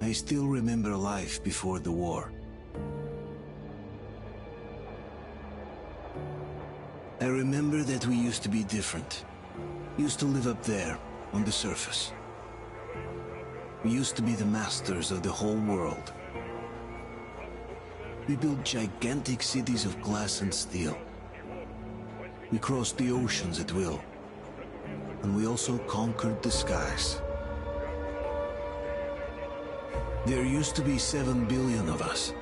I still remember life before the war. I remember that we used to be different. Used to live up there, on the surface. We used to be the masters of the whole world. We built gigantic cities of glass and steel. We crossed the oceans at will. And we also conquered the skies. There used to be 7 billion of us.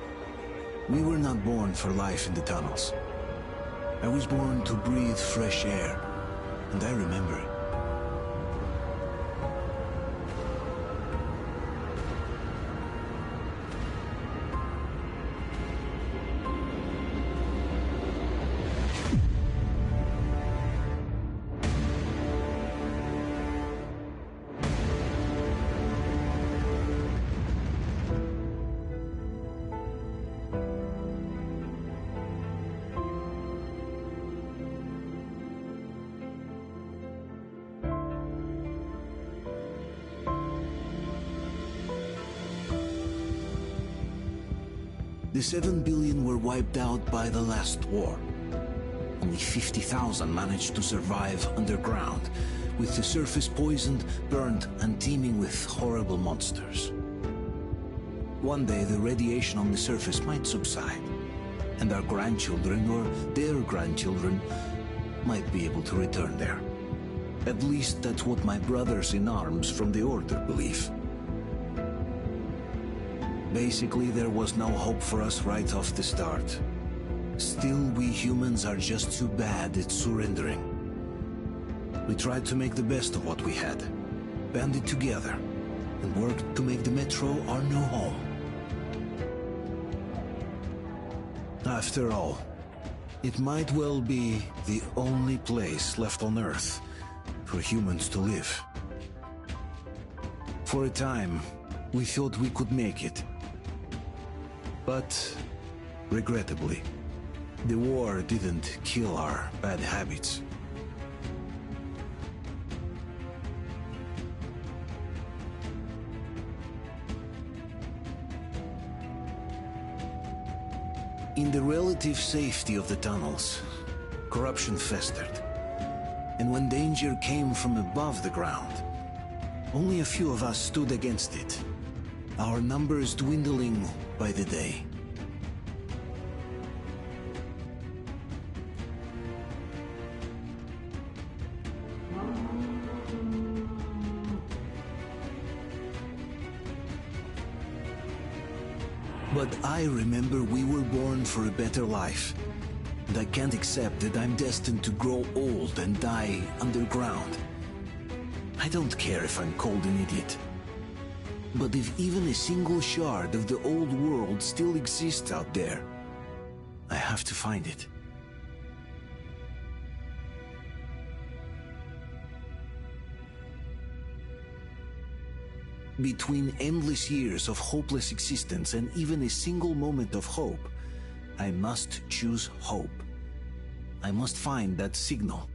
We were not born for life in the tunnels. I was born to breathe fresh air, and I remember it. The 7 billion were wiped out by the last war. Only 50,000 managed to survive underground, with the surface poisoned, burned, and teeming with horrible monsters. One day the radiation on the surface might subside, and our grandchildren or their grandchildren might be able to return there. At least that's what my brothers in arms from the Order believe. Basically, there was no hope for us right off the start. Still, we humans are just too bad at surrendering. We tried to make the best of what we had, banded together, and worked to make the Metro our new home. After all, it might well be the only place left on Earth for humans to live. For a time, we thought we could make it. But, regrettably, the war didn't kill our bad habits. In the relative safety of the tunnels, corruption festered. And when danger came from above the ground, only a few of us stood against it, our numbers dwindling by the day. But I remember we were born for a better life, and I can't accept that I'm destined to grow old and die underground. I don't care if I'm called an idiot. But if even a single shard of the old world still exists out there, I have to find it. Between endless years of hopeless existence and even a single moment of hope, I must choose hope. I must find that signal.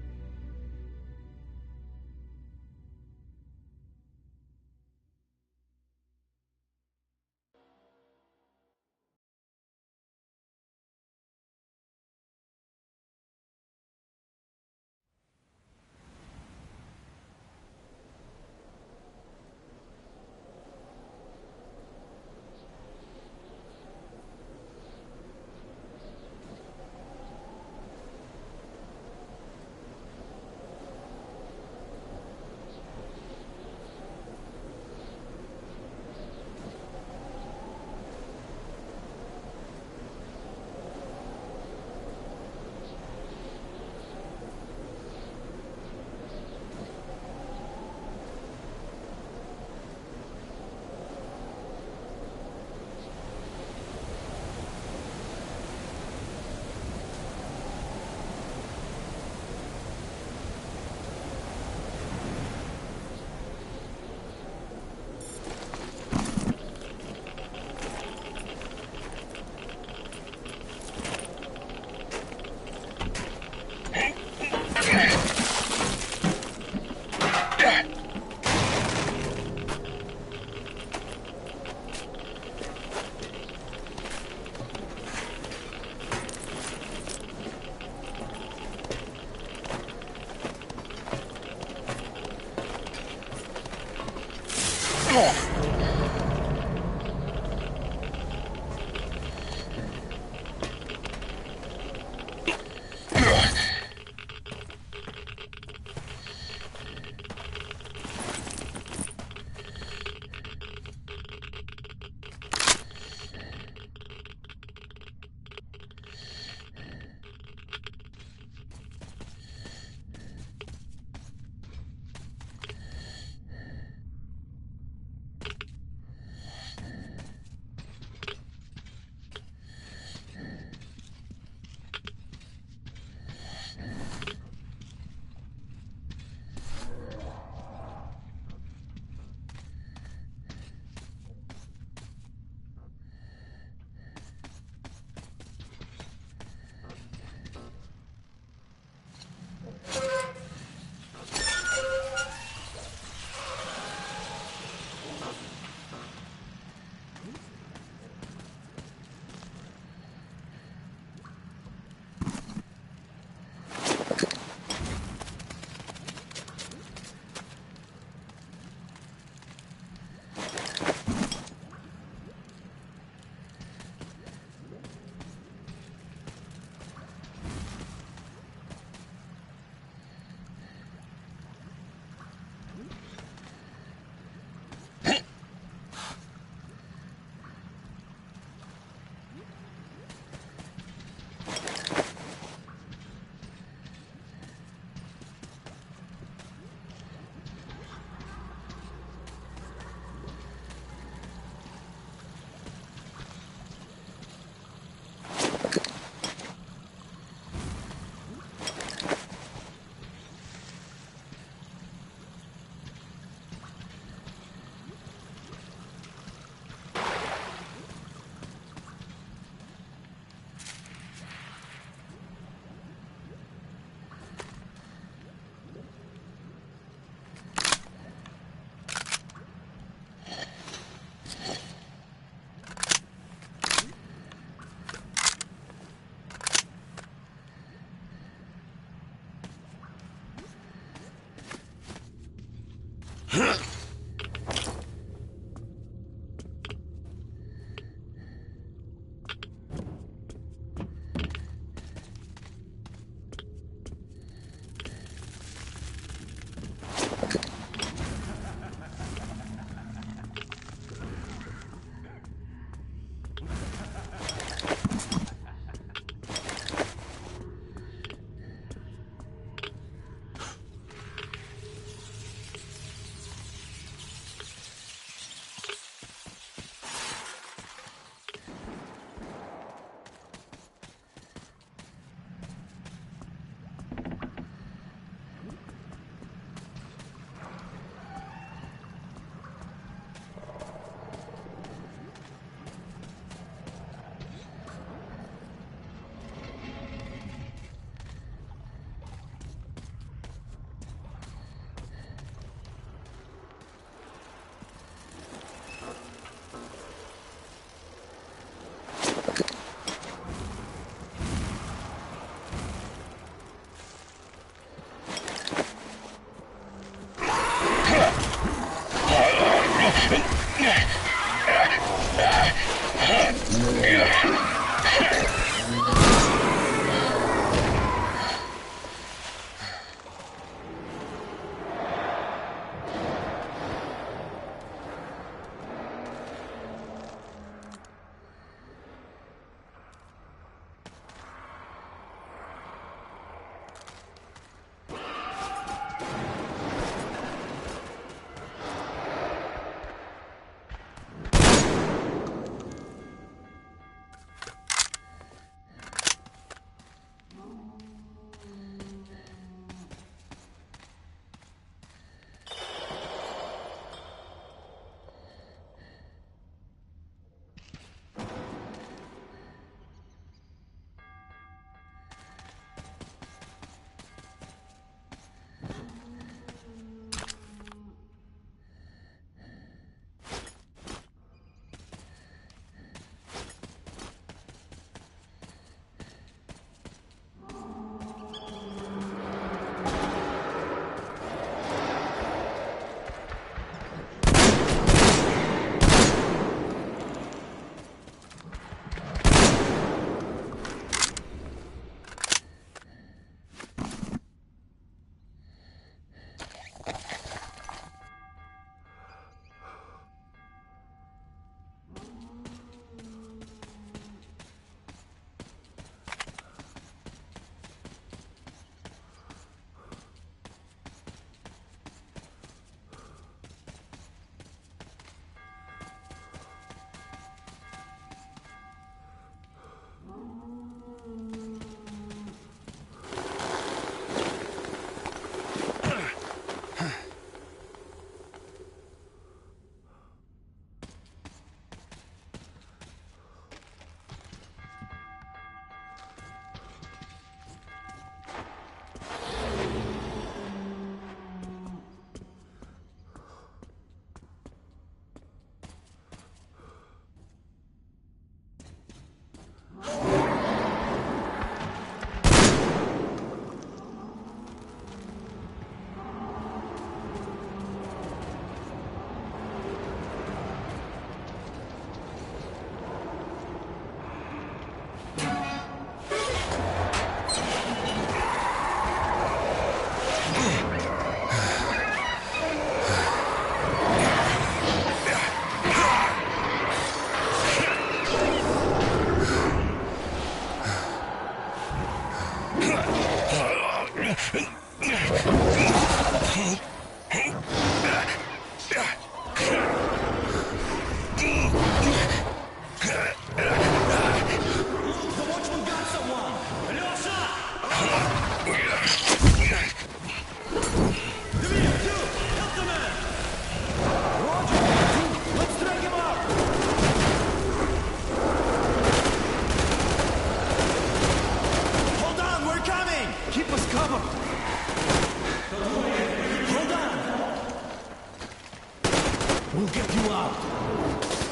We'll get you out.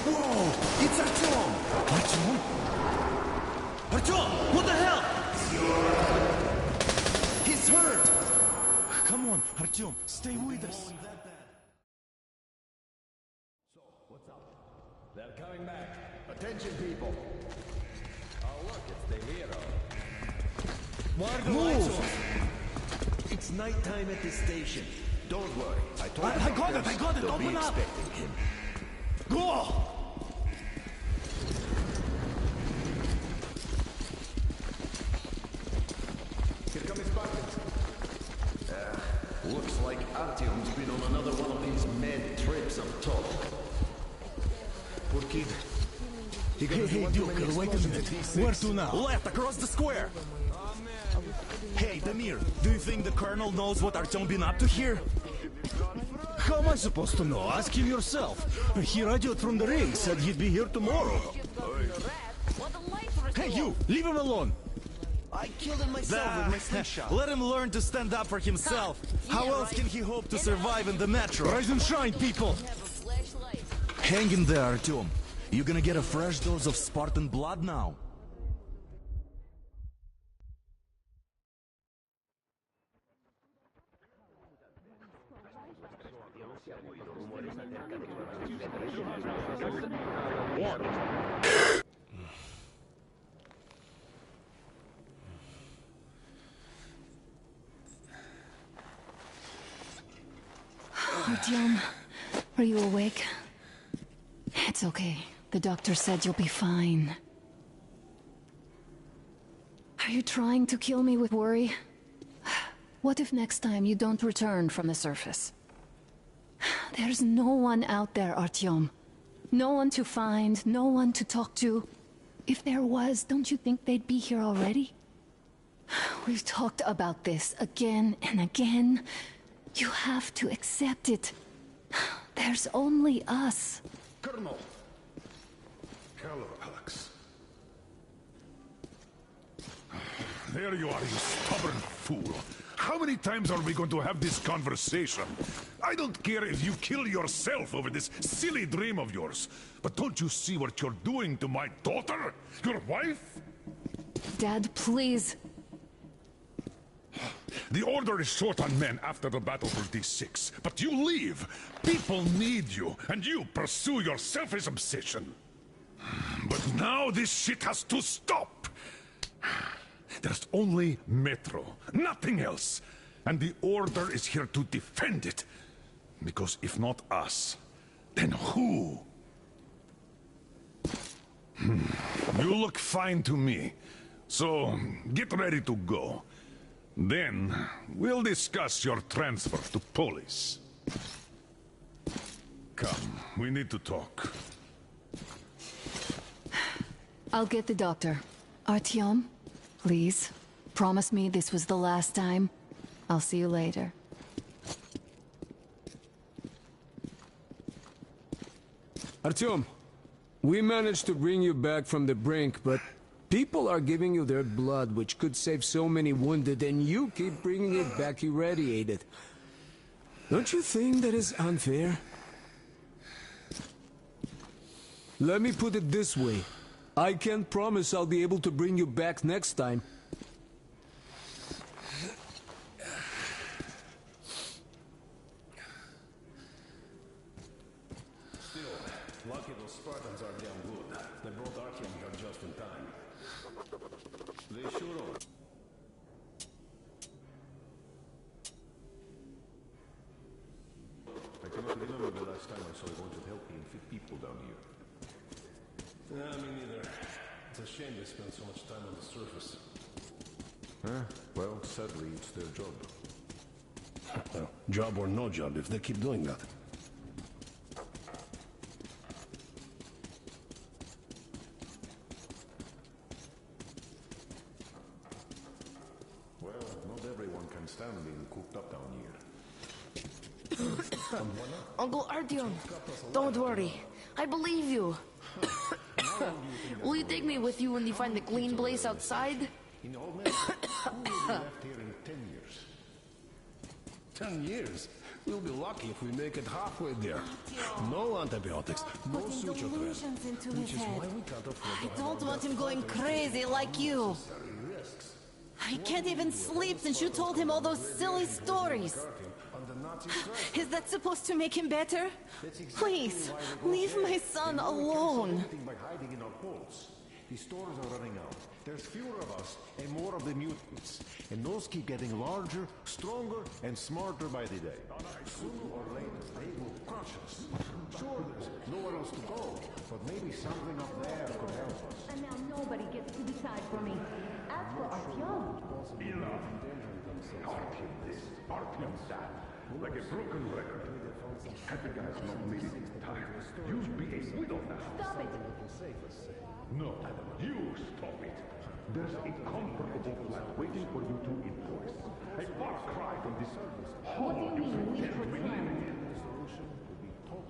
Whoa! It's Artyom! Artyom? Artyom! What the hell? He's hurt! Come on, Artyom, stay with us. Coming back. Attention, people. Oh, look, it's the hero. Move! It's nighttime at the station. Don't worry. I got it! They'll be Open up! expecting him. Go! Here come his buckets. Looks like Artyom's been on another one of these mad trips up top. Poor kid. Hey, Duke, wait a minute. Where to now? Left, across the square! Hey, Damir, do you think the Colonel knows what Artyom been up to here? How am I supposed to know? Ask him yourself. He radioed from the ring, said he'd be here tomorrow. Hey, you! Leave him alone! I killed him myself with my slingshot. Let him learn to stand up for himself. How else can he hope to survive in the metro? Rise and shine, people! Hang in there, Artyom. You gonna get a fresh dose of Spartan blood now? Artyom, are you awake? It's okay. The doctor said you'll be fine. Are you trying to kill me with worry? What if next time you don't return from the surface? There's no one out there, Artyom. No one to find, no one to talk to. If there was, don't you think they'd be here already? We've talked about this again and again. You have to accept it. There's only us. Colonel! Hello, Alex. There you are, you stubborn fool. How many times are we going to have this conversation? I don't care if you kill yourself over this silly dream of yours. But don't you see what you're doing to my daughter? Your wife? Dad, please. The Order is short on men after the battle for D6. But you leave. People need you, and you pursue your selfish obsession. But now this shit has to stop. There's only Metro, nothing else. And the Order is here to defend it. Because if not us, then who? You look fine to me. So, get ready to go. Then, we'll discuss your transfer to Polis. Come, we need to talk. I'll get the doctor. Artyom, please, promise me this was the last time. I'll see you later. Artyom, we managed to bring you back from the brink, but people are giving you their blood, which could save so many wounded, and you keep bringing it back irradiated. Don't you think that is unfair? Let me put it this way. I can't promise I'll be able to bring you back next time. Still, lucky those Spartans are damn good. They brought Artyom here just in time. They sure are. I cannot remember the last time I saw a bunch of healthy and fit people down here. Me neither. It's a shame they spend so much time on the surface. Well, sadly, it's their job. Well, job or no job, if they keep doing that. Well, not everyone can stand being cooped up down here. Uncle Artyom, don't worry. I believe you. Will you take me with you when you find the clean place outside? In all men, who will be left here in 10 years? 10 years? We'll be lucky if we make it halfway there. No antibiotics, no suture thread. Into Which his is head. why we can't afford I to have don't our want him doctors going out there crazy like you. risks. I can't even sleep since you told him all those silly stories. On the not Is that supposed to make him better? Please, leave my son alone. By hiding in our holes. The stores are running out. There's fewer of us and more of the mutants. And those keep getting larger, stronger, and smarter by the day. Sooner or later, they will crush us. Sure, there's nowhere else to go, but maybe something up there could help us. And now nobody gets to decide for me. As for Artyom... Artyom this, Artyom that. Like a broken record. Happy guy's not meeting time. You'll be a widow now. Stop it! No, you stop it. There's a comfortable flat waiting for you to enforce. A far cry from this hole you pretend to be living in.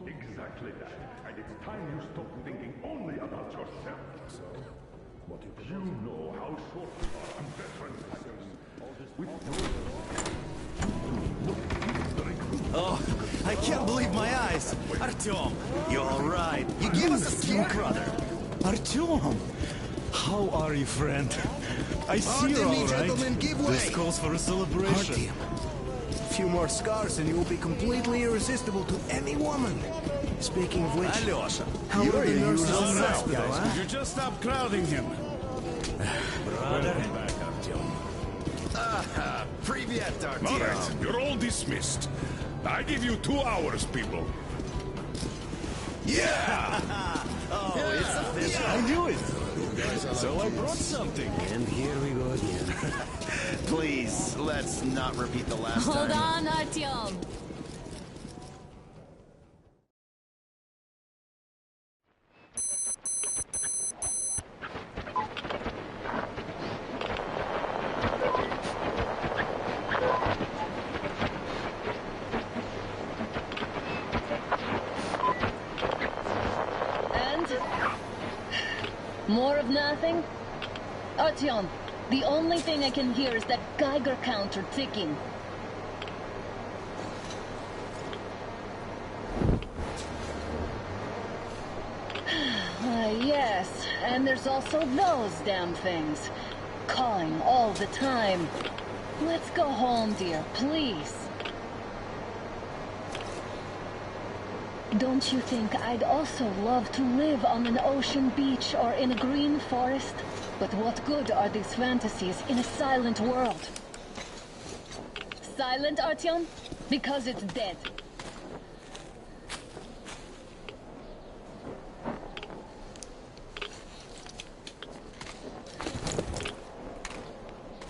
Exactly that. And it's time you stop thinking only about yourself. You know how short we are on veterans like us. With Oh, I can't believe my eyes. Artyom, you're all right. You gave us a scare, brother. Artyom! How are you, friend? I see you're all right. This calls for a celebration. Artyom. A few more scars and you will be completely irresistible to any woman. Speaking of which, Alyosha, how you're are the your nurses usual in the self, hospital, guys. huh? Would you just stop crowding him? Brother. Привет, all Artyom. right, you're all dismissed. I give you 2 hours, people. Yeah! Oh, it's official. I knew it. So I brought something. And here we go again. Please, let's not repeat the last time. Hold on, Artyom. More of nothing? Artyom, the only thing I can hear is that Geiger counter ticking. Yes, and there's also those damn things. Calling all the time. Let's go home, dear, please. Don't you think I'd also love to live on an ocean beach or in a green forest? But what good are these fantasies in a silent world? Silent, Artyom? Because it's dead.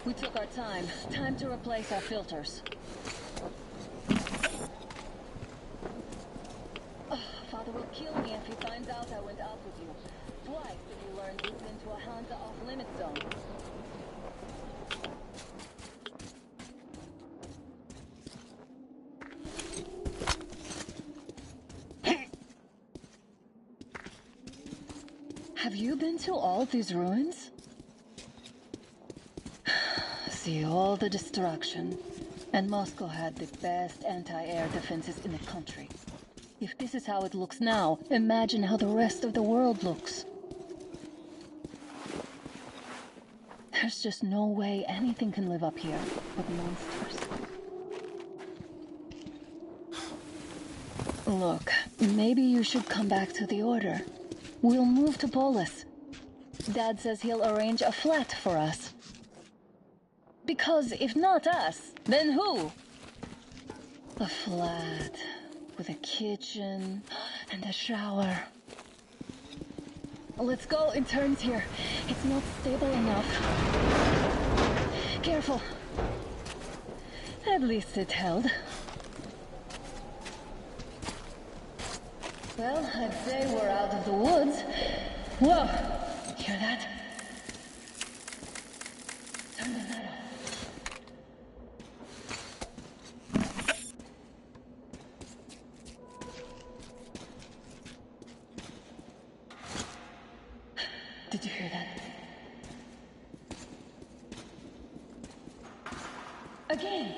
We took our time. Time to replace our filters. Father will kill me if he finds out I went out with you. Twice did he learn you've been to a Hansa off-limit zone. Have you been to all these ruins? See all the destruction. And Moscow had the best anti-air defenses in the country. If this is how it looks now, imagine how the rest of the world looks. There's just no way anything can live up here but monsters. Look, maybe you should come back to the Order. We'll move to Polis. Dad says he'll arrange a flat for us. Because if not us, then who? A flat with a kitchen and a shower. Let's go, it turns here. It's not stable enough. Careful. At least it held. Well, I'd say we're out of the woods. Whoa! Hear that? Turn the light off. Did you hear that? Again!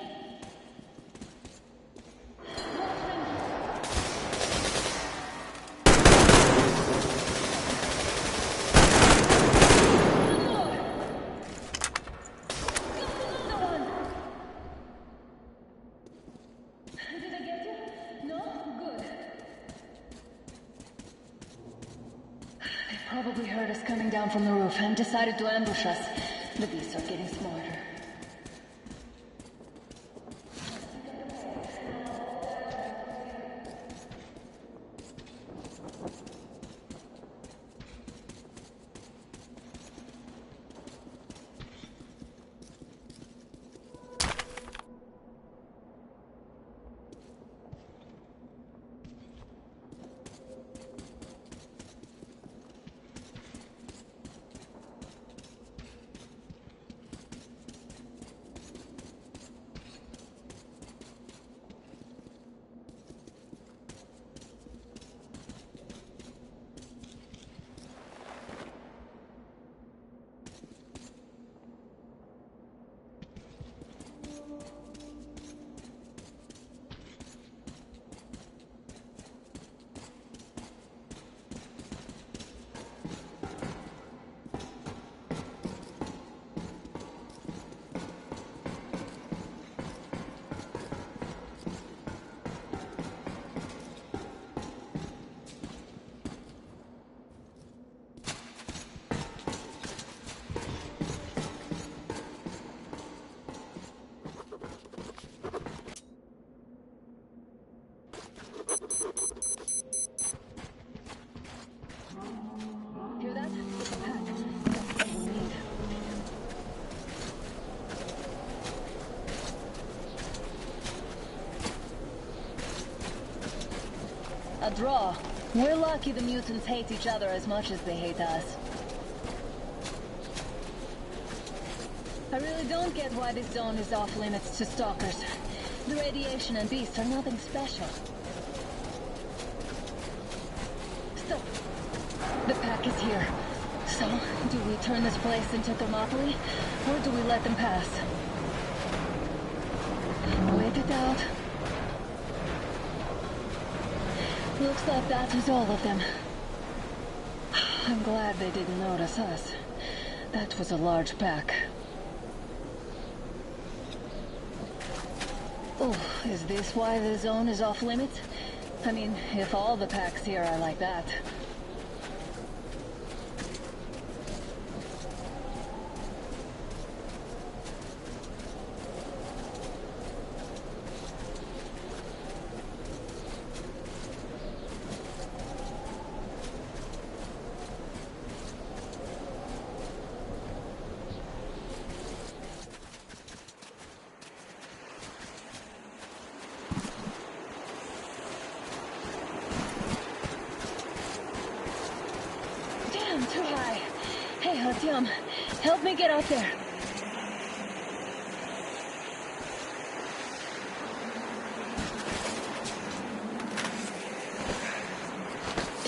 Did I down from the roof and decided to ambush us. The beasts are getting smarter. Hear that? It's a pack. That's what we need. A draw. We're lucky the mutants hate each other as much as they hate us. I really don't get why this zone is off limits to stalkers. The radiation and beasts are nothing special. Stop. The pack is here. So, do we turn this place into Thermopylae, or do we let them pass? Wait it out. Looks like that was all of them. I'm glad they didn't notice us. That was a large pack. Oh, is this why the zone is off limits? I mean, if all the packs here are like that. Too high. Hey, Artyom, help me get up there.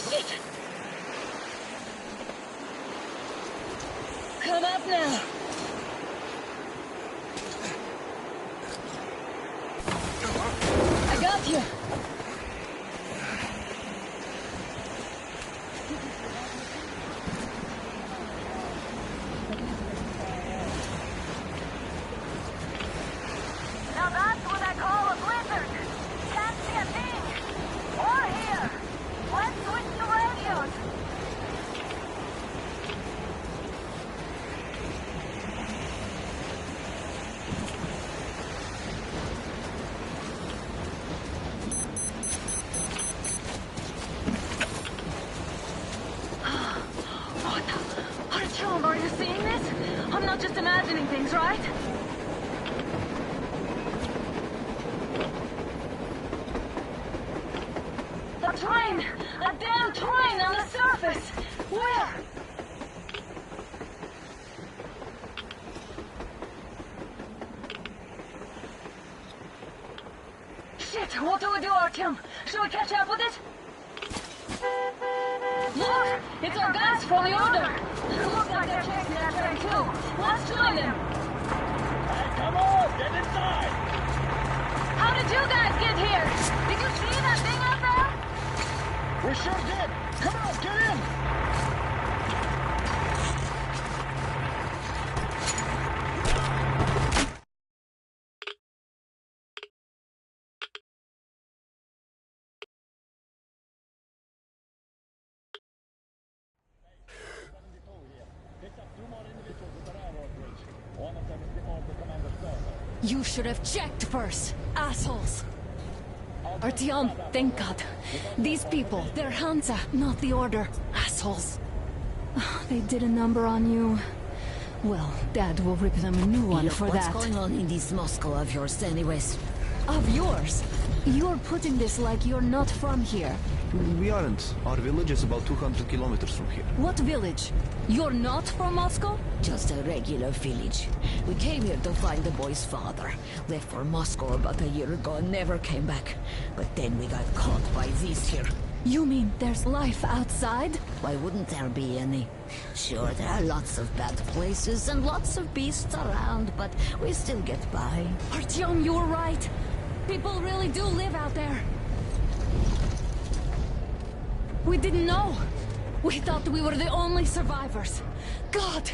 Shit! Come up now. I got you. Now that's what I call a blizzard. Can't see a thing. Or hear. Let's switch to radios. Artyom, are you seeing this? I'm not just imagining things, right? A train! A damn train on the surface! Where? Shit, what do we do, Artyom? Should we catch up with it? Look! It's our guys from the Order! Looks like they're chasing that train too! Let's join them! Hey, come on! Get inside! How did you guys get here? Did you see that thing out there? We sure did! Come on, get in! You should have checked first, assholes! Artyom, thank God. These people, they're Hansa, not the Order. Assholes. They did a number on you. Well, Dad will rip them a new one for that. What's going on in this Moscow of yours anyways? Of yours? You're putting this like you're not from here. We aren't. Our village is about 200 kilometers from here. What village? You're not from Moscow? Just a regular village. We came here to find the boy's father. Left for Moscow about a year ago and never came back. But then we got caught by these here. You mean there's life outside? Why wouldn't there be any? Sure, there are lots of bad places and lots of beasts around, but we still get by. Artyom, you were right. People really do live out there. We didn't know. We thought we were the only survivors. God,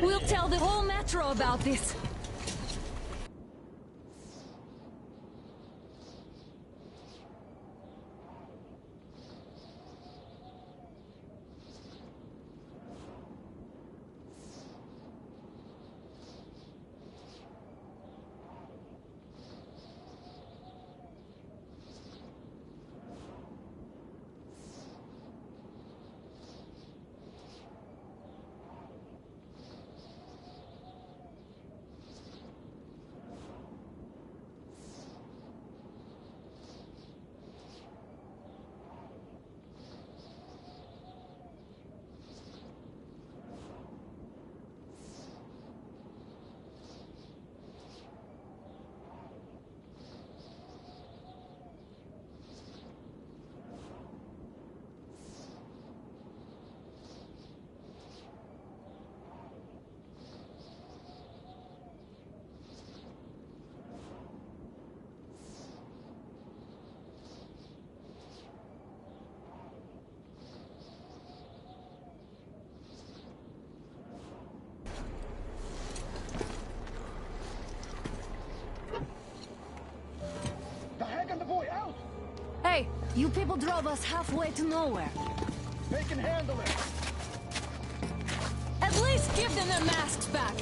we'll tell the whole metro about this. Hey, you people drove us halfway to nowhere. They can handle it. At least give them their masks back.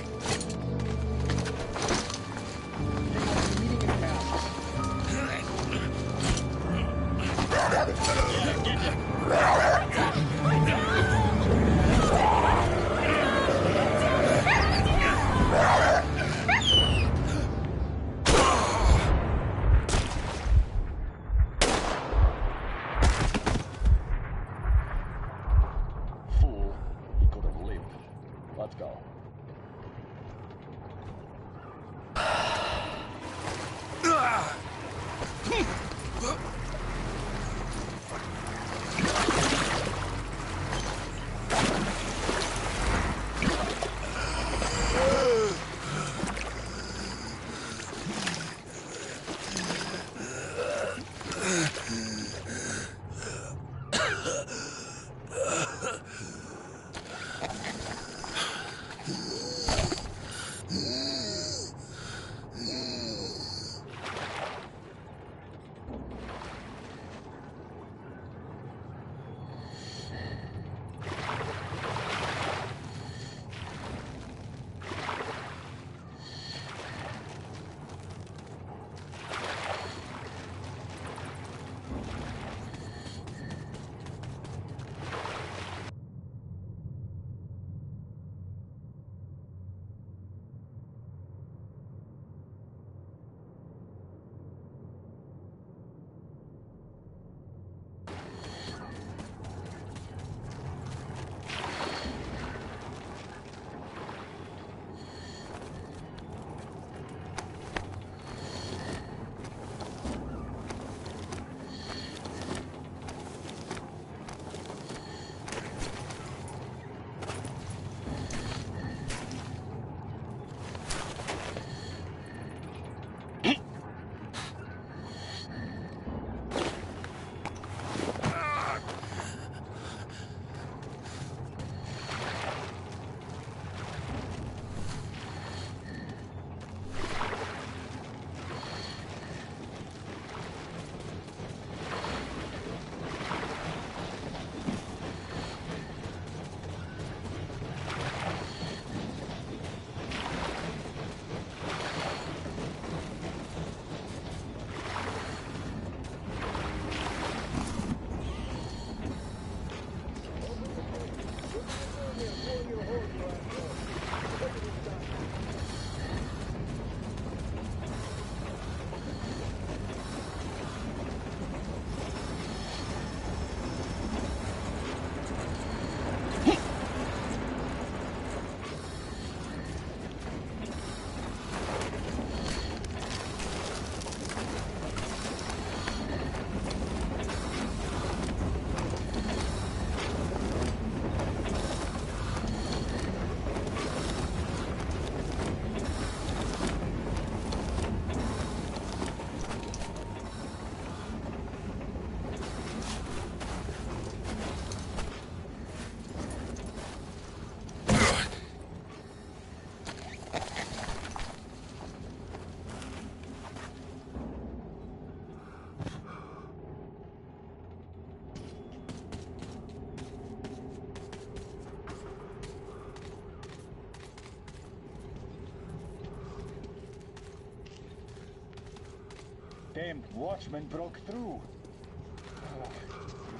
Damned watchman broke through.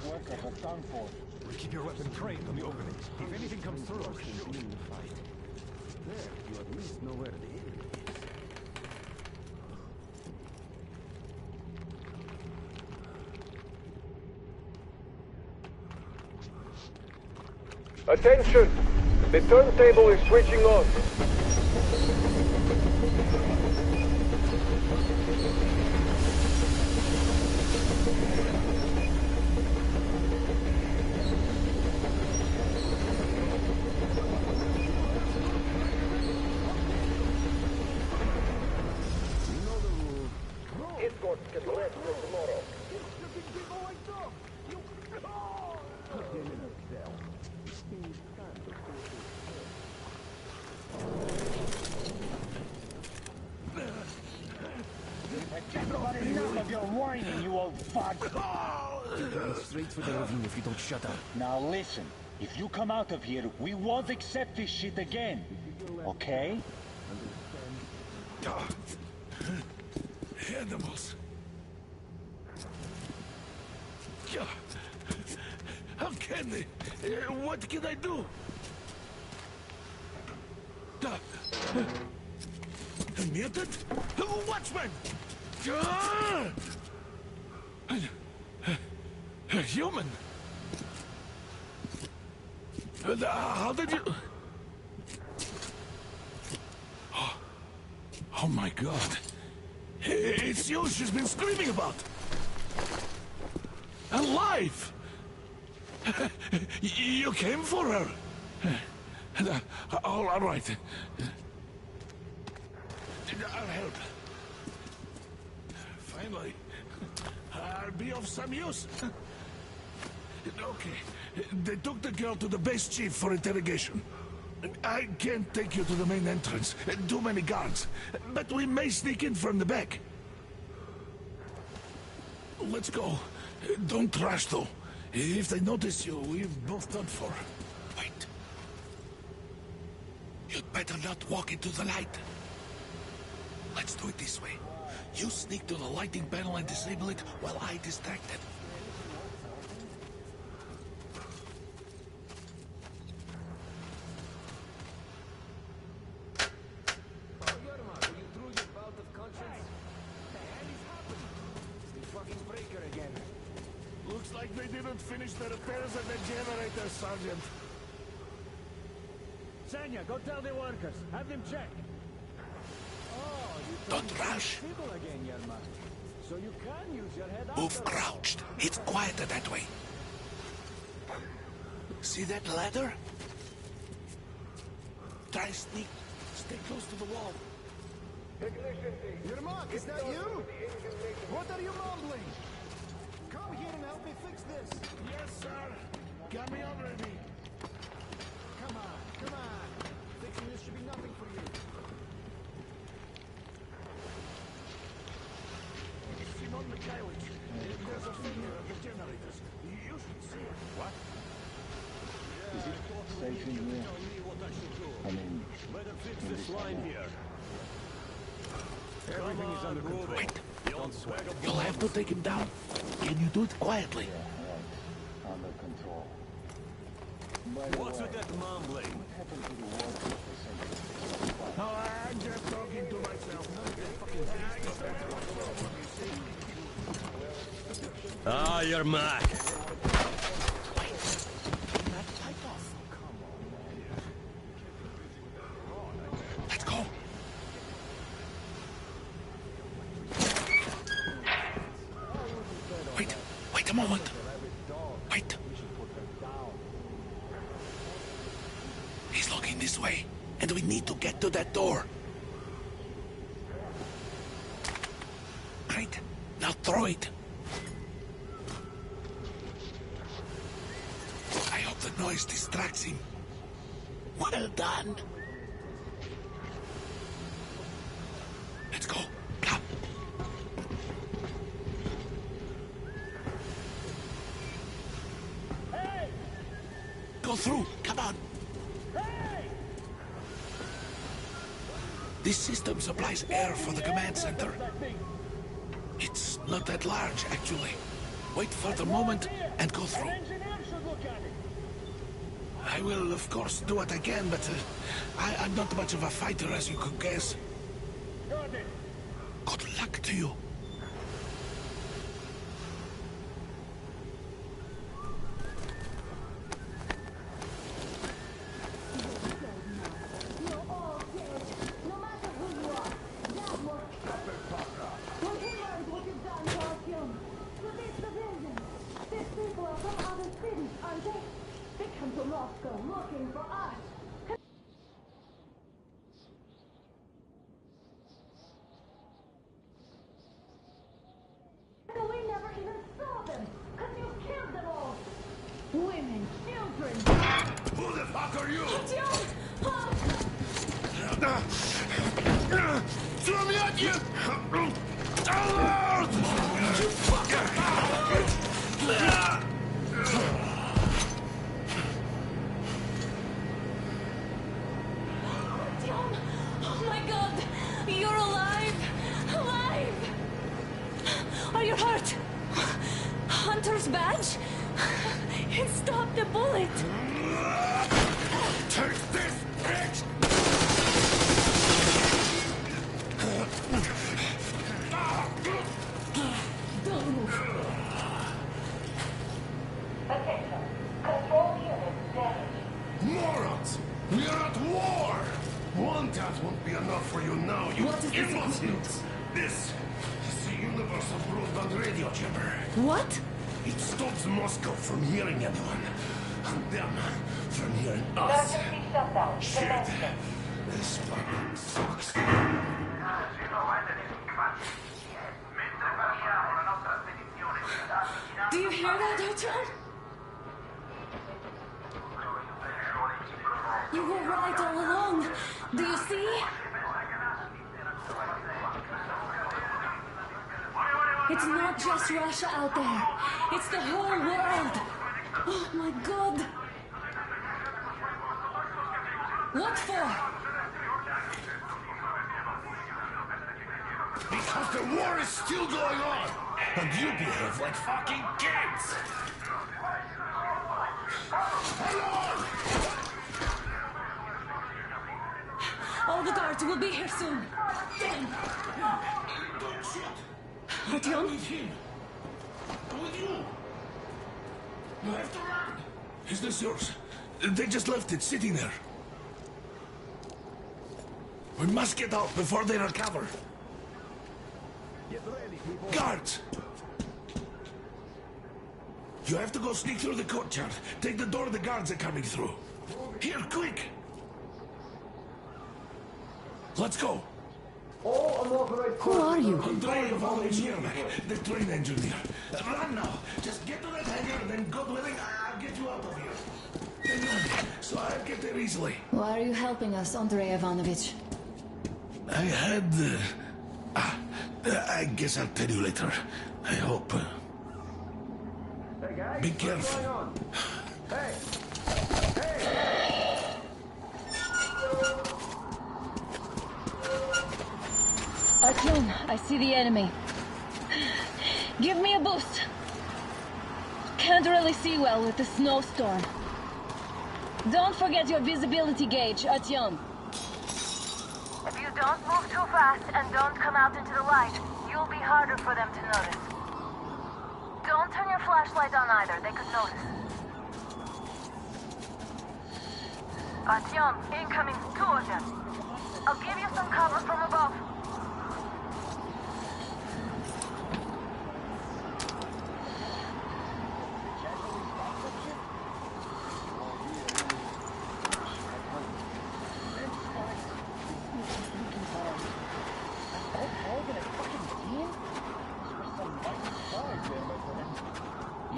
The workers are done for. Keep your weapon trained on the openings. If anything comes through, shoot. In the fight. There, you at least know where the enemy is. Attention! The turntable is switching on. Escorts can rest for tomorrow. Enough of your whining, you old fudge! Straight for the ravine if you don't shut up. Now listen, if you come out of here, we won't accept this shit again. Okay? Animals. How can they? What can I do? A mutant? Watchman! A human? How did you... Oh my God. It's you she's been screaming about. Alive! You came for her. All right. I'll help. Finally, I'll be of some use. Okay, they took the girl to the base chief for interrogation. I can't take you to the main entrance. Too many guards. But we may sneak in from the back. Let's go. Don't rush, though. If they notice you, we've both done for. Wait. You'd better not walk into the light. Let's do it this way. You sneak to the lighting panel and disable it while I distract them. Looks like they didn't finish the repairs at the generator, Sergeant. Sanya, go tell the workers. Have them check. Don't rush. Again, Yermak. So you can use your head Move crouched. It's quieter that way. See that ladder? Try sneak. Stay close to the wall. Yermak, is that you? What are you mumbling? Come here and help me fix this. Yes, sir. Got me already. Come on. Fixing this should be nothing for you. Simon Mikhailовich, there's a failure of the generators. You should see it. What? Is it safe in here? I mean, better fix this line here. Everything is under control. Wait. You'll have to take him down. Can you do it quietly? Yeah, under control. What's with that mumbling? What happened to the workers? I'm just talking to myself. Ah, you're mad. Let's go. Wait a moment. Wait. He's looking this way, and we need to get to that door. Great. Now throw it. I hope the noise distracts him. Well done. Let's go. Come. Hey! Go through. Come on. Hey! This system supplies air for the command center. It's not that large, actually. Wait for the moment and go through. I will, of course, do what I can, but I'm not much of a fighter, as you could guess. Good luck to you. Looking for us. We never even saw them, because you killed them all. Women, children. Who the fuck are you? Throw me at you! You fucker! Oh my god! You're alive! Alive! Are you hurt? Hunter's badge? It stopped the bullet! Take this, bitch! Don't move. Attention. Control unit damaged. Morons! We are at war! One tap won't be enough for you now, you imbeciles! This is the universal broadband radio chamber. What? It stops Moscow from hearing anyone, and them from hearing us. Emergency shutdown. Shit! This fucking sucks. Do you hear that, Artyom? You were right all along. Do you see? It's not just Russia out there. It's the whole world. Oh my god. What for? Because the war is still going on, and you behave like fucking kids! All the guards will be here soon. Damn. Don't shoot! Artyom? With him! With you! You have to run! Is this yours? They just left it sitting there. We must get out before they recover. Get ready, people. Guards! You have to go sneak through the courtyard. Take the door the guards are coming through. Here, quick! Let's go. Who are you? Andrei Ivanovich Yermak, the train engineer. Run now. Just get to that hangar, then God willing, I'll get you out of here. So I'll get there easily. Why are you helping us, Andrei Ivanovich? I had... I guess I'll tell you later. I hope. Hey guys, Be careful. what's going on? Hey! Artyom, I see the enemy. Give me a boost. Can't really see well with the snowstorm. Don't forget your visibility gauge, Artyom. If you don't move too fast and don't come out into the light, you'll be harder for them to notice. Don't turn your flashlight on either, they could notice. Artyom, incoming, 2 of them. I'll give you some cover from above.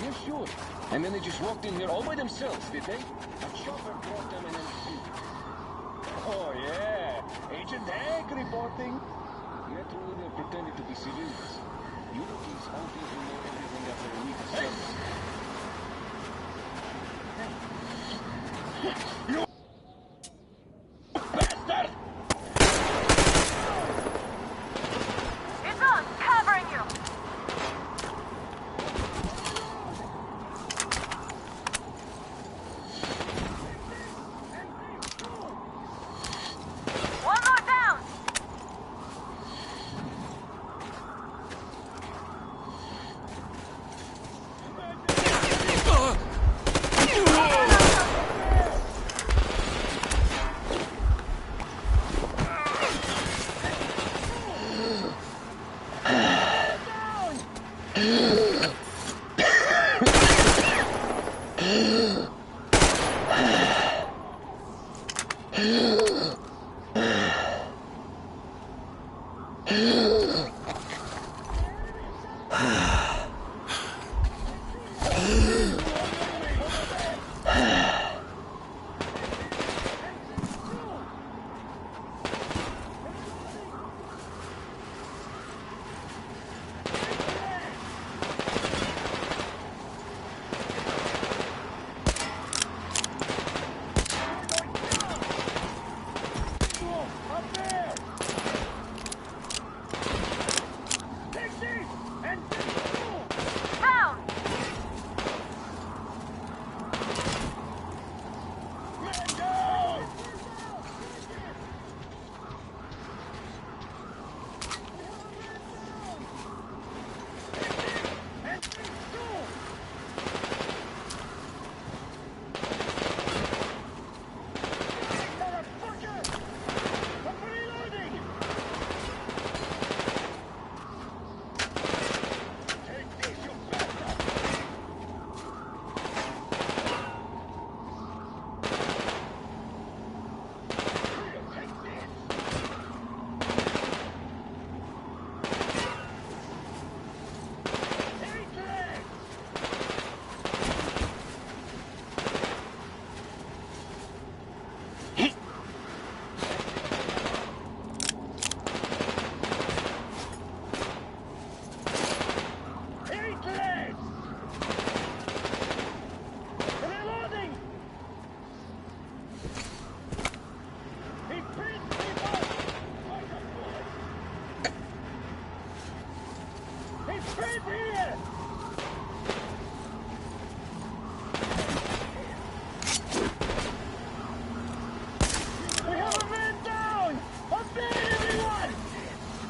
Yeah, sure. And then they just walked in here all by themselves, did they? A chopper brought them an MC. Oh, yeah. Agent Hank reporting. Yeah, truly, they pretended to be civilians. You rookies all think you know everything after a week of service. You bastard! It's on, covering you.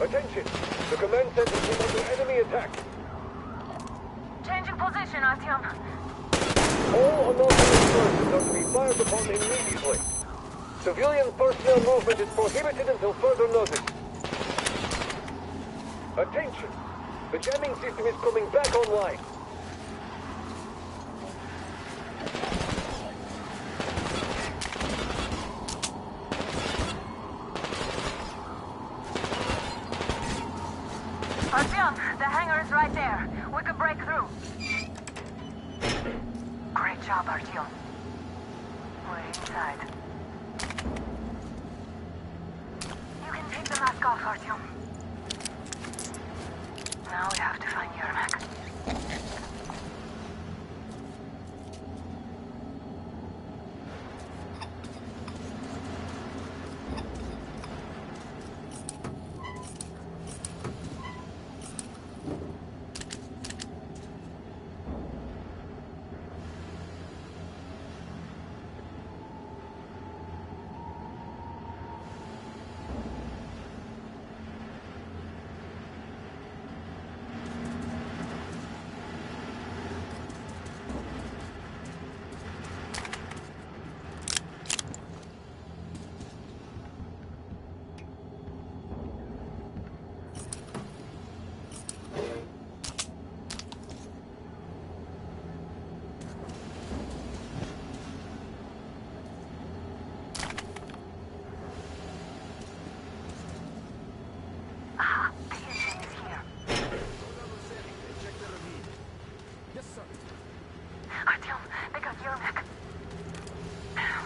Attention! The command center is under enemy attack. Changing position, Artyom. All unauthorized persons are to be fired upon immediately. Civilian personnel movement is prohibited until further notice. Attention! The jamming system is coming back online. Artyom, the hangar is right there. We could break through. Great job, Artyom. We're inside. You can take the mask off, Artyom. Now we have to find Yermak. Artyom, they got Yermak.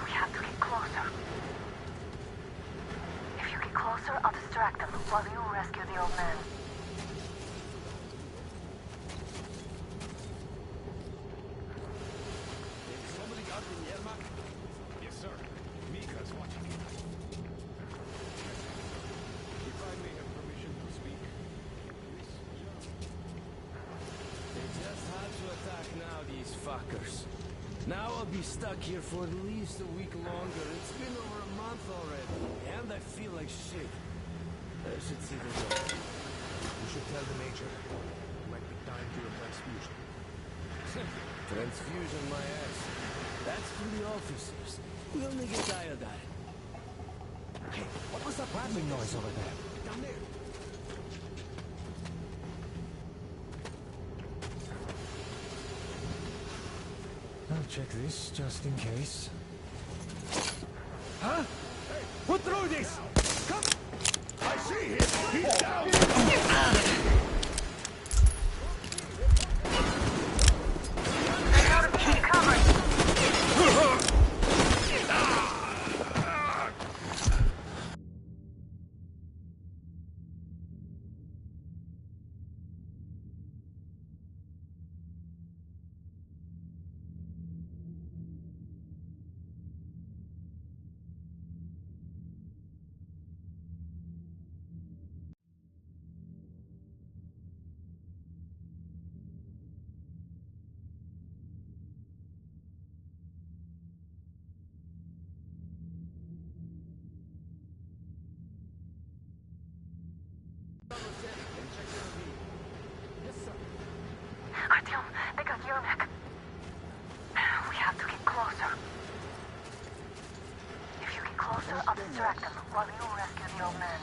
We have to get closer. If you get closer, I'll distract them while you rescue the old man. Somebody got the Yermak? Yes, sir. Mika's watching it. If I may have permission to speak. They just had to attack now, these fuckers. Now I'll be stuck here for at least a week longer. It's been over a month already, and I feel like shit. I should see the door. You should tell the Major. It might be time for a transfusion. Transfusion, my ass. That's for the officers. We only get iodine. Hey, what was that rattling noise over there? Down there. I'll check this just in case. Huh? Hey, put through this! Come! I see him! He's down! Yermak. We have to get closer. If you get closer, I'll distract them while you rescue the old man.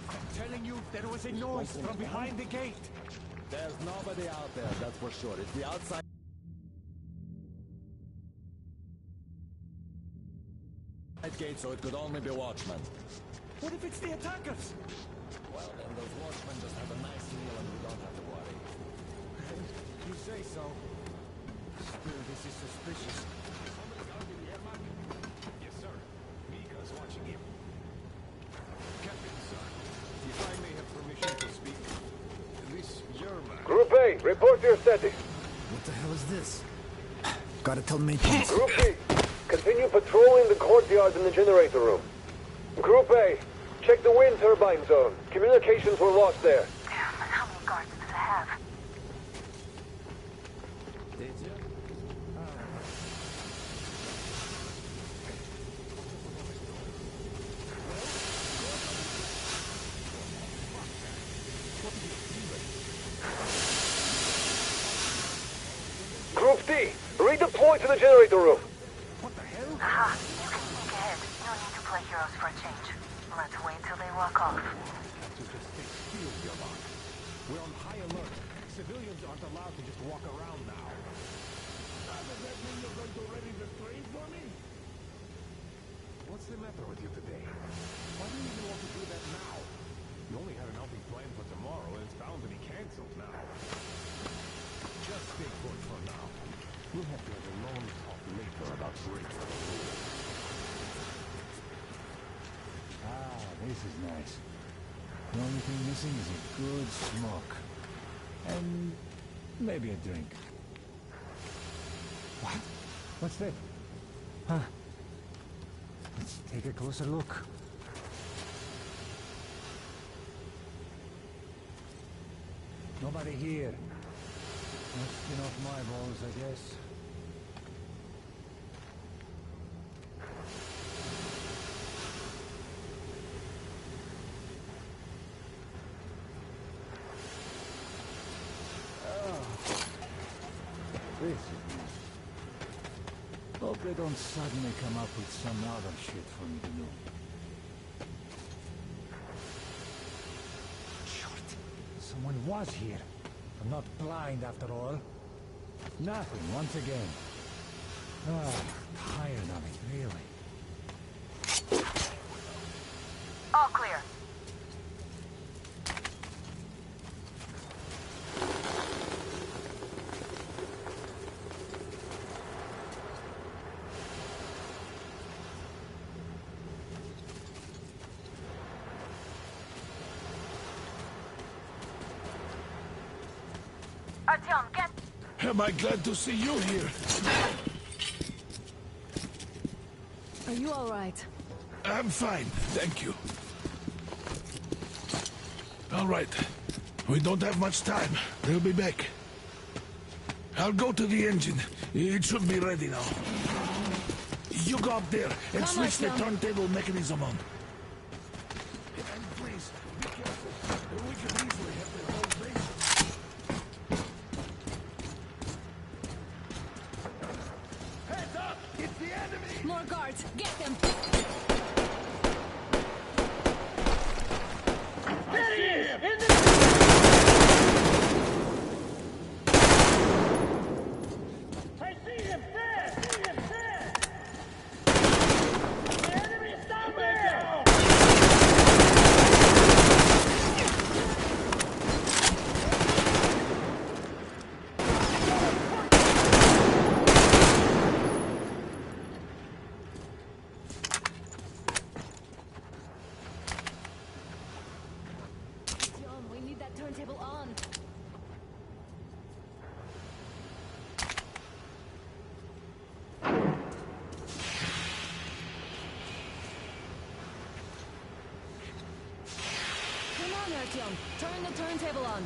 I'm telling you, there was a noise from behind the gate. There's nobody out there, that's for sure. It's the outside gate, so it could only be watchmen. What if it's the attackers? Well, then those watchmen just have a nice meal and we don't have to worry. You say so. Still, this is suspicious. Somebody's guarding Yermak? Yes, sir. Mika's watching him. Captain, sir, if I may have permission to speak, this Yermak... Group A, report your status. What the hell is this? Gotta tell maintenance. Group B, continue patrolling the courtyard in the generator room. Group A, check the wind turbine zone. Communications were lost there. Damn, how many guards do they have? Did you? Group D, redeploy to the generator room. Aha, you can sneak ahead. No need to play heroes for a change. Let's wait till they walk off. To just stay still, Yermak. We're on high alert. Civilians aren't allowed to just walk around now. Does that mean you're going to ready the train for me? What's the matter with you today? Why do you even want to do that now? You only had an outing planned for tomorrow, and it's bound to be cancelled now. Just stay put for now. We'll have to have a long talk later about breaks of the rules. Ah, this is nice. The only thing missing is a good smoke. And maybe a drink. What? What's that? Huh? Let's take a closer look. Nobody here. Not skin off my balls, I guess. This is nice. Hope they don't suddenly come up with some other shit for me to do. Short. Someone was here. I'm not blind after all. Nothing, once again. Ah, tired of it, really. All clear. Artyom, get... Am I glad to see you here? Are you all right? I'm fine, thank you. All right. We don't have much time. They'll be back. I'll go to the engine. It should be ready now. You go up there and switch the turntable mechanism on. And please, be careful. We can easily have the whole base. Heads up! It's the enemy! More guards! Get them! There he is! In the... I see him there! I see him there! The enemy is down there! John, we need that turntable on. Come on, Artyom. Turn the turntable on.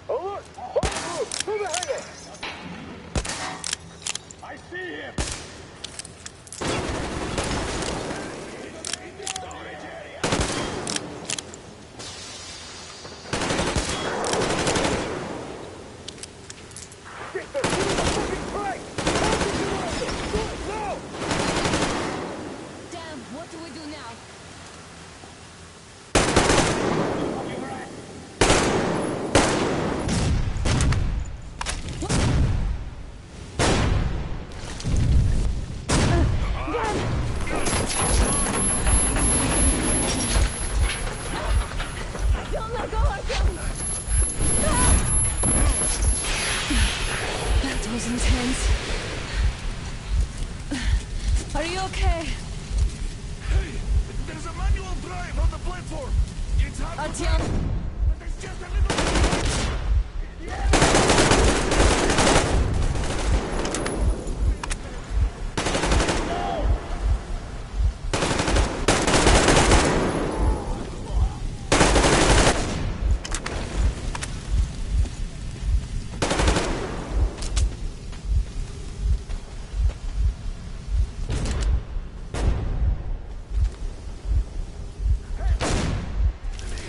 Alert! Whole group, to the hangar! I see him! Are you okay? Hey, there's a manual drive on the platform. It's hard to Artyom. drive, but there's just a little...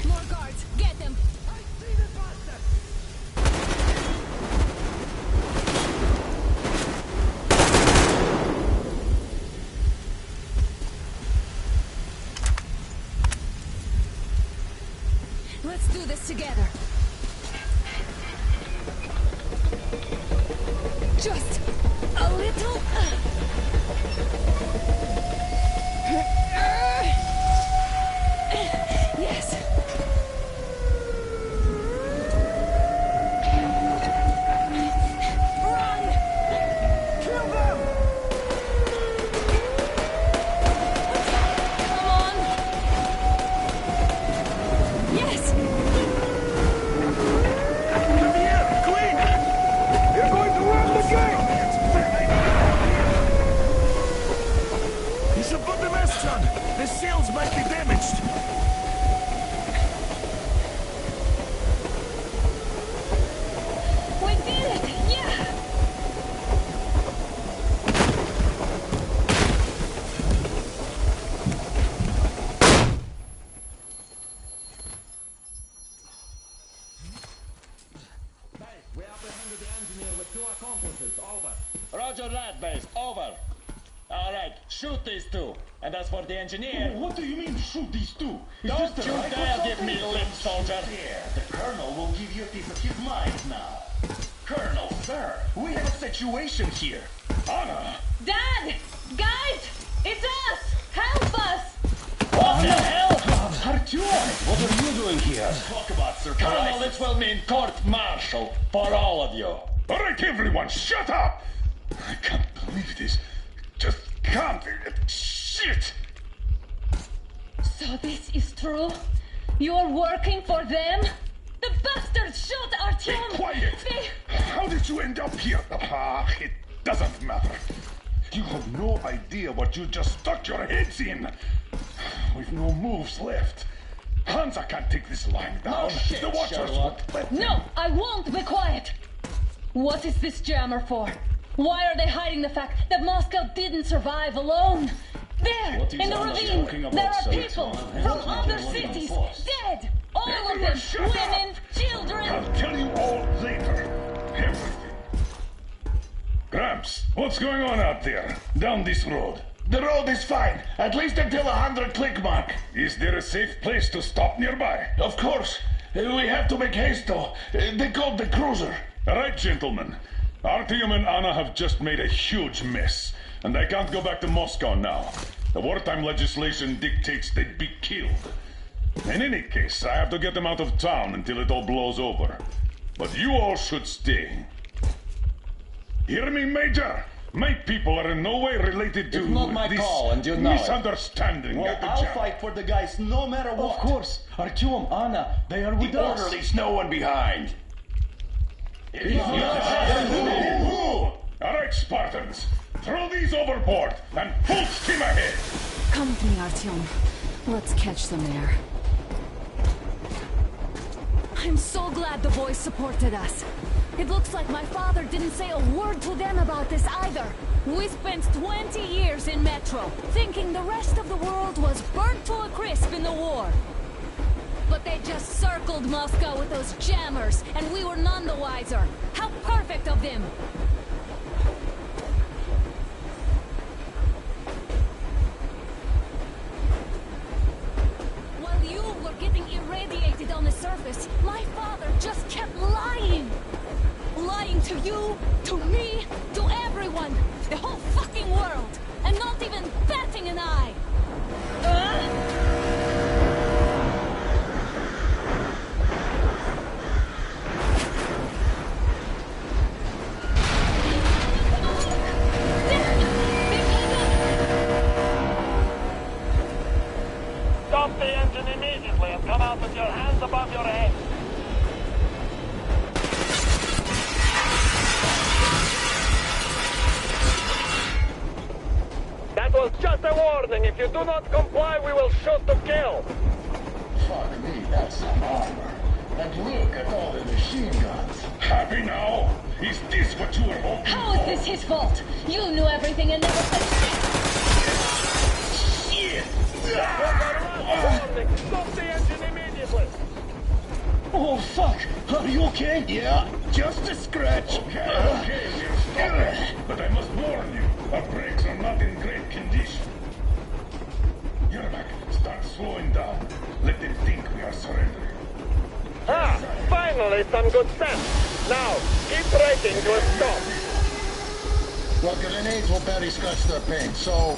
More guards! Get them! Let's do this together. Just a little. Yes. Run! Kill them! Come on! Yes! Come here, quick! You're going to run the gate! You should put the mask on. The seals might be damaged. We did it! Yeah! We apprehended the engineer with 2 accomplices. Over. Roger that, base. Over. All right, shoot these 2. And as for the engineer... What do you mean, shoot these 2? Is Don't this you the right dare or give me something? lip, soldier. Here, the Colonel will give you a piece of his mind now. Colonel, sir, we have a situation here. Anna! Dad! Guys! It's us! Help us! What the hell? Artyom, what are you doing here? Talk about surprise. Colonel, this will mean court-martial for all of you. All right, everyone, shut up! I can't believe this. Just can't. Shit! So this is true? You're working for them? The bastards shot Artyom! Be quiet! How did you end up here? It doesn't matter. You have no idea what you just stuck your heads in. We've no moves left. Hansa can't take this lying down. shit, The Watchers Sherlock. won't let No, I won't be quiet! What is this jammer for? Why are they hiding the fact that Moscow didn't survive alone? There, What is in the Anna ravine, talking about, there are sir? people from other cities, dead! All of them, women, children! I'll tell you all later. Everything. Gramps, what's going on out there? Down this road? The road is fine, at least until 100 click mark. Is there a safe place to stop nearby? Of course. We have to make haste though. They called the cruiser. All right, gentlemen. Artyom and Anna have just made a huge mess, and they can't go back to Moscow now. The wartime legislation dictates they'd be killed. In any case, I have to get them out of town until it all blows over. But you all should stay. Hear me, Major? My people are in no way related to It's not my this call, and you know it. misunderstanding Well, at the I'll jam. fight for the guys no matter what. Of course. Artyom, Anna, they are with The us. orderlies, no one behind. All right, Spartans. Throw these overboard and full steam ahead. Come with me, Artyom. Let's catch some air. I'm so glad the boys supported us. It looks like my father didn't say a word to them about this either. We spent 20 years in Metro, thinking the rest of the world was burnt to a crisp in the war. But they just circled Moscow with those jammers, and we were none the wiser. How perfect of them! While you were getting irradiated on the surface, my father just kept lying! Lying to you, to me, to everyone! The whole fucking world! And not even batting an eye! Stop the engine immediately and come out with your hands above your head. That was just a warning. If you do not comply, we will shoot to kill. Fuck me, that's some armor. And look at all the machine guns. Happy now? Is this what you were hoping How is this his fault? You knew everything and never said shit. Warning! Stop the engine immediately! Oh, fuck! Are you okay? Yeah, just a scratch. Okay, we'll stop it. But I must warn you, our brakes are not in great condition. Yermak, start slowing down. Let them think we are surrendering. Ah, finally some good sense. Now, keep braking to a stop. Well, grenades will barely scratch their paint, so...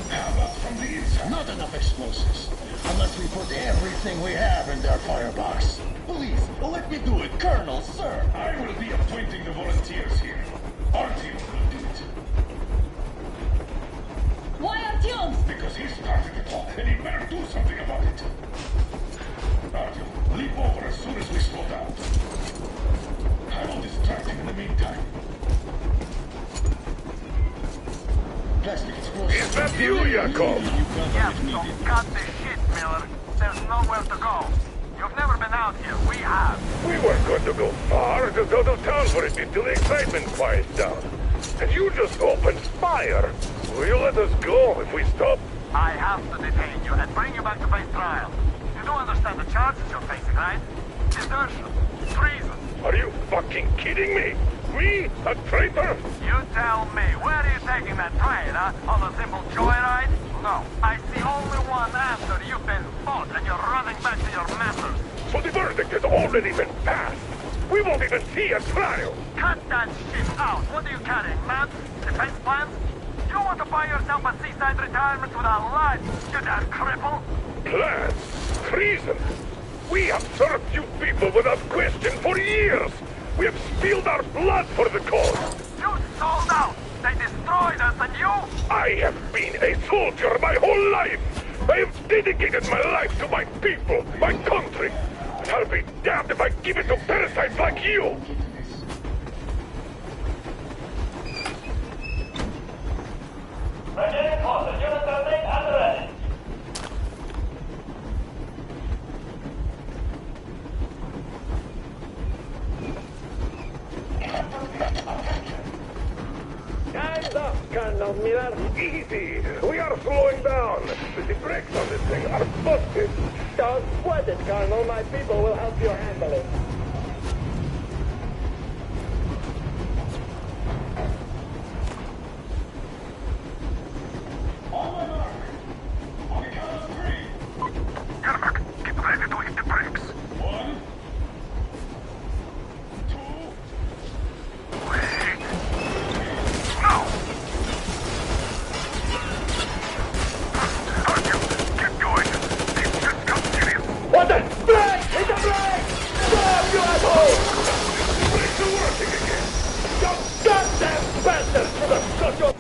How about from the inside? Not enough explosives. Unless we put everything we have in their firebox. Please, let me do it, Colonel, sir. I will be appointing the volunteers here. Artyom will do it. Why Artyom? Because he started it all, and he better do something about it. Artyom, leap over as soon as we slow down. I will distract him in the meantime. Plastic explosive. Is that you, Yakov? Yes, so cut the shit, Miller. There's nowhere to go. You've never been out here. We have. We weren't going to go far, just out of town for a bit till the excitement quiets down. And you just opened fire. Will you let us go if we stop? I have to detain you and bring you back to face trial. You don't understand the charges you're facing, right? Desertion. Treason. Are you fucking kidding me? Me? A traitor? You tell me. Where are you taking that train, huh? On a simple joyride? No. I see only one answer. You've been fought and you're running back to your masters. So the verdict has already been passed. We won't even see a trial. Cut that shit out. What are you carrying, man? Defense plans? You want to buy yourself a seaside retirement without life, you damn cripple? Plans? Treason? We have served you people without question for years. We have spilled our blood for the cause. You sold out. They destroyed us and you? I have been a soldier my whole life. I have dedicated my life to my people, my country. And I'll be damned if I give it to parasites like you. Ready, caution. Unit building and ready. Hands up, Colonel Miller. Easy. We are slowing down. The brakes on this thing are busted. Don't sweat it, Colonel. My people will help you handle it. Yermak, get ready to hit the brakes. 1, 2... Wait. Now! Artyom, get going. It's just got serious. What the? Brake! Hit the brake! Stop, you asshole! The brakes are working again. You goddamn bastard! Should have shot your...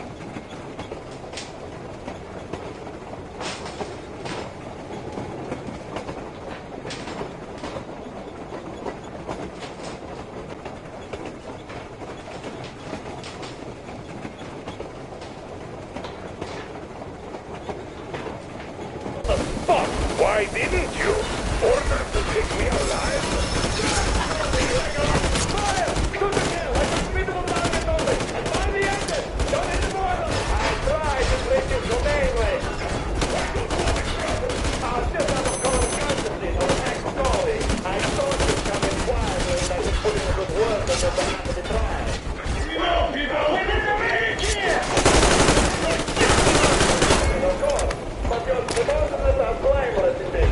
Fuck! Why didn't you? Order to take me alive? Fire! Shoot the kill! Like a suitable target only! And find the engine! Don't hit the boiler! I tried to treat you humanely! Just out of common courtesy, no ex-colleague. I thought you'd come in quietly and I would put in a good word on your behalf of the trial. No, people! We did the right here! Of course, but your subordinates are blameless in this.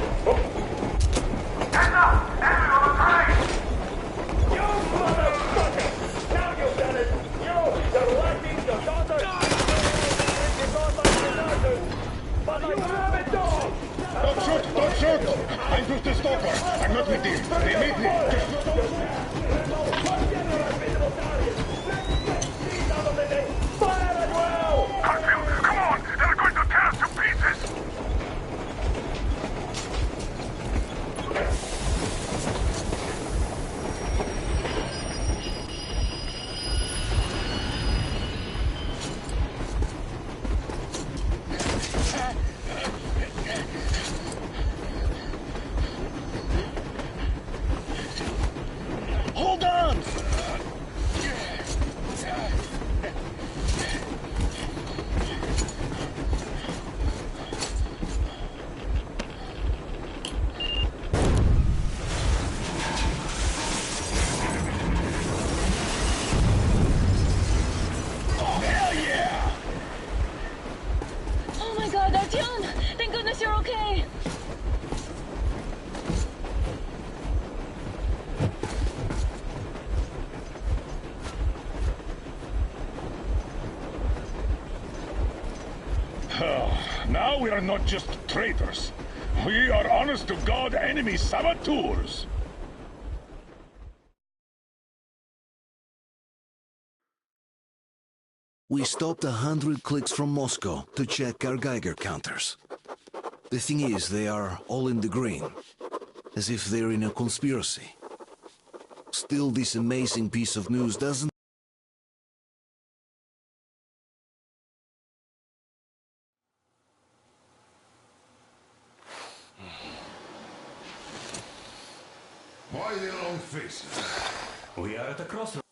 Hands up! Enemy on the right! You motherfucker! Now you've done it! You're lucky your daughter! But you have it done! Don't shoot! Don't shoot! I'm just a stalker. I'm not with you. They made me. Fire as well! Hartfield, come on! They're going to tear us to pieces! Artyom! Thank goodness you're okay! Now we are not just traitors. We are honest-to-God enemy saboteurs. We stopped 100 clicks from Moscow to check our Geiger counters. The thing is, they are all in the green, as if they're in a conspiracy. Still, this amazing piece of news doesn't... Why the long faces? We are at a crossroads.